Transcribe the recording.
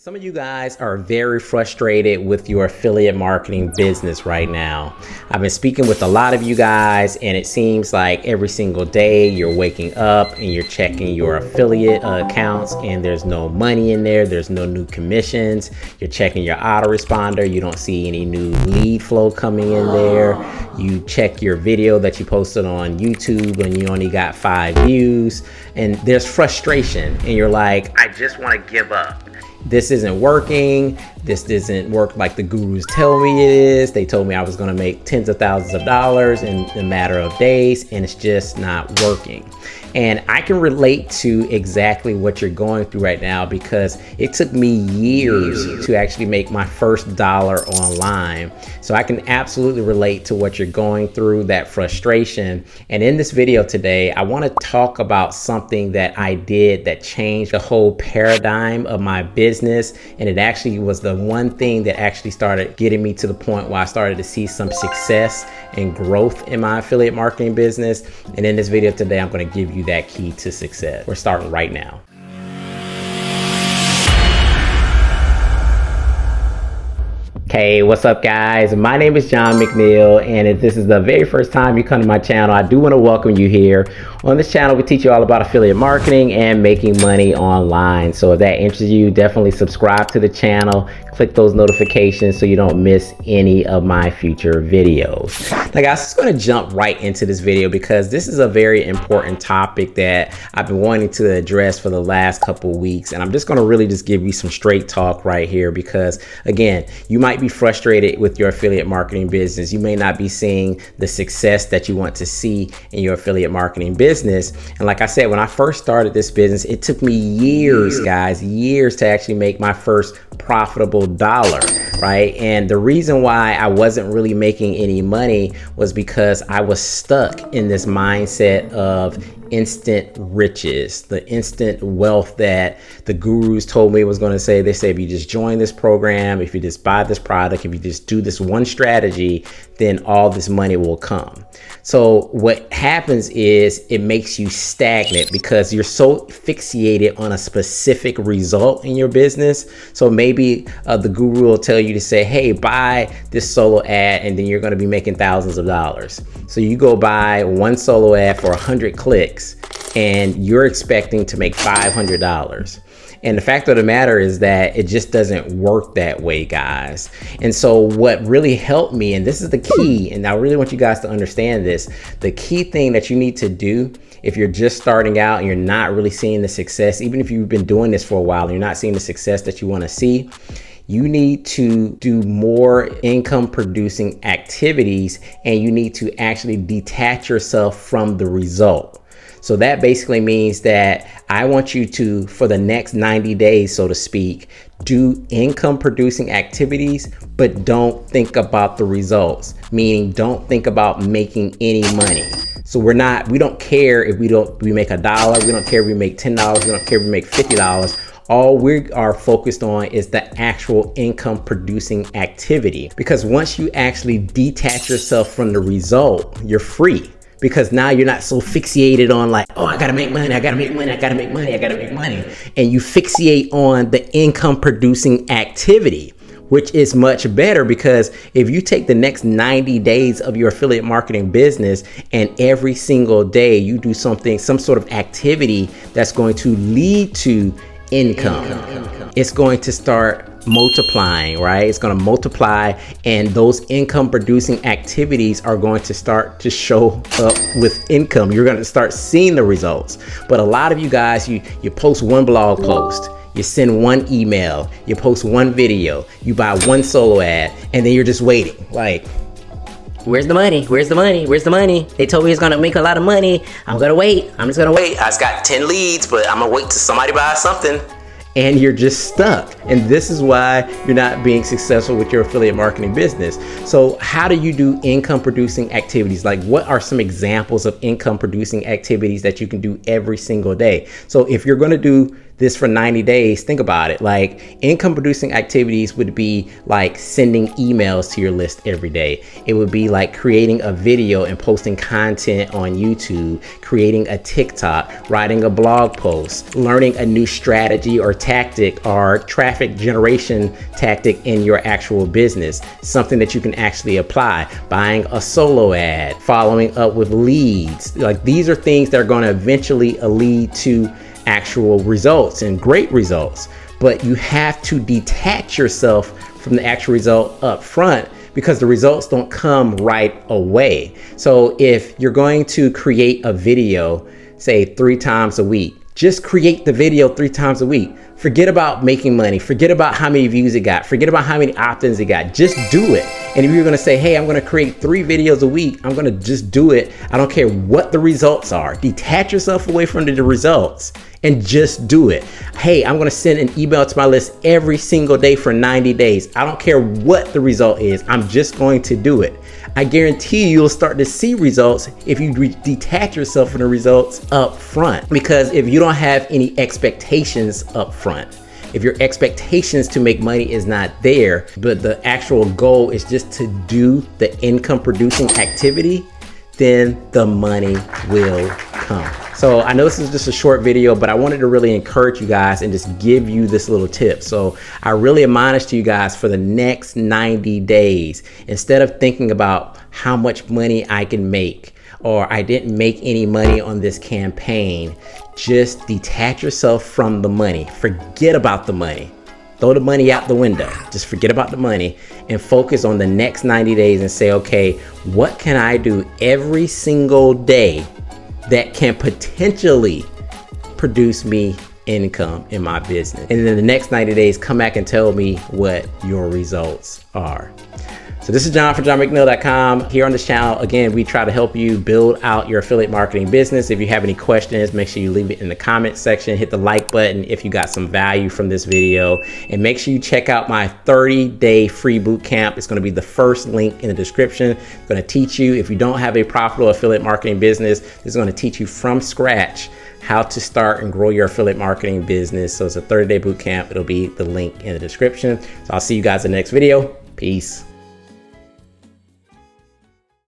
Some of you guys are very frustrated with your affiliate marketing business right now. I've been speaking with a lot of you guys, and it seems like every single day you're waking up and you're checking your affiliate accounts and there's no money in there. There's no new commissions. You're checking your autoresponder. You don't see any new lead flow coming in there. You check your video that you posted on YouTube and you only got 5 views, and there's frustration and you're like, I just want to give up. This isn't working. This doesn't work like the gurus tell me it is. They told me I was going to make tens of thousands of dollars in a matter of days, and it's just not working. And I can relate to exactly what you're going through right now, because it took me years to actually make my first dollar online. So I can absolutely relate to what you're going through, that frustration. And in this video today, I want to talk about something that I did that changed the whole paradigm of my business. And it actually was the one thing that actually started getting me to the point where I started to see some success and growth in my affiliate marketing business. And in this video today, I'm going to give you that key to success. We're starting right now. Hey, what's up guys? My name is John McNeil, and if this is the very first time you come to my channel, I do want to welcome you here. On this channel, we teach you all about affiliate marketing and making money online. So if that interests you, definitely subscribe to the channel, click those notifications so you don't miss any of my future videos. Now guys, I'm just going to jump right into this video because this is a very important topic that I've been wanting to address for the last couple weeks. And I'm just going to really just give you some straight talk right here, because again, you might be frustrated with your affiliate marketing business. You may not be seeing the success that you want to see in your affiliate marketing business. And like I said, when I first started this business, it took me years, guys, years to actually make my first profitable dollar, right? And the reason why I wasn't really making any money was because I was stuck in this mindset of instant riches, the instant wealth that the gurus told me it was going to say. They say, if you just join this program, if you just buy this product, if you just do this one strategy, then all this money will come. So what happens is it makes you stagnant because you're so fixated on a specific result in your business. So maybe the guru will tell you to say, hey, buy this solo ad, and then you're going to be making thousands of dollars. So you go buy one solo ad for 100 clicks and you're expecting to make $500. And the fact of the matter is that it just doesn't work that way, guys. And so what really helped me, and this is the key, and I really want you guys to understand this, the key thing that you need to do if you're just starting out and you're not really seeing the success, even if you've been doing this for a while and you're not seeing the success that you want to see, you need to do more income producing activities, and you need to actually detach yourself from the result. So that basically means that I want you to, for the next 90 days, so to speak, do income producing activities, but don't think about the results, meaning don't think about making any money. So we don't care if we make $1, we don't care if we make $10, we don't care if we make $50. All we are focused on is the actual income producing activity, because once you actually detach yourself from the result, you're free. Because now you're not so fixated on like, oh, I gotta make money, I gotta make money, I gotta make money, I gotta make money. And you fixate on the income producing activity, which is much better, because if you take the next 90 days of your affiliate marketing business and every single day you do some sort of activity that's going to lead to income, it's going to start multiplying, right? It's going to multiply, and those income producing activities are going to start to show up with income. You're going to start seeing the results. But a lot of you guys, you post one blog post, you send one email, you post one video, you buy one solo ad, and then you're just waiting like, where's the money? Where's the money? Where's the money? They told me it's gonna make a lot of money. I'm gonna wait. I'm just gonna wait. I just got 10 leads, but I'm gonna wait till somebody buys something. And you're just stuck. And this is why you're not being successful with your affiliate marketing business. So how do you do income producing activities? Like, what are some examples of income producing activities that you can do every single day? So if you're gonna do this for 90 days, think about it. Like, income producing activities would be like sending emails to your list every day. It would be like creating a video and posting content on YouTube, creating a TikTok, writing a blog post, learning a new strategy or tactic or traffic generation tactic in your actual business, something that you can actually apply, buying a solo ad, following up with leads. Like, these are things that are going to eventually lead to actual results and great results, but you have to detach yourself from the actual result up front, because the results don't come right away. So if you're going to create a video, say 3 times a week, just create the video 3 times a week. Forget about making money. Forget about how many views it got. Forget about how many opt-ins it got. Just do it. And if you're going to say, hey, I'm going to create 3 videos a week, I'm going to just do it. I don't care what the results are. Detach yourself away from the results and just do it. Hey, I'm going to send an email to my list every single day for 90 days. I don't care what the result is. I'm just going to do it. I guarantee you'll start to see results if you detach yourself from the results up front. Because if you don't have any expectations up front, if your expectations to make money is not there, but the actual goal is just to do the income producing activity, then the money will come. So I know this is just a short video, but I wanted to really encourage you guys and just give you this little tip. So I really admonish to you guys, for the next 90 days, instead of thinking about how much money I can make, or I didn't make any money on this campaign, just detach yourself from the money. Forget about the money. Throw the money out the window. Just forget about the money and focus on the next 90 days and say, okay, what can I do every single day that can potentially produce me income in my business? And then the next 90 days, come back and tell me what your results are. So this is John from johnmcneil.com. Here on this channel, again, we try to help you build out your affiliate marketing business. If you have any questions, make sure you leave it in the comment section. Hit the like button if you got some value from this video. And make sure you check out my 30-day free boot camp. It's going to be the first link in the description. It's going to teach you, if you don't have a profitable affiliate marketing business, it's going to teach you from scratch how to start and grow your affiliate marketing business. So it's a 30-day boot camp. It'll be the link in the description. So I'll see you guys in the next video. Peace.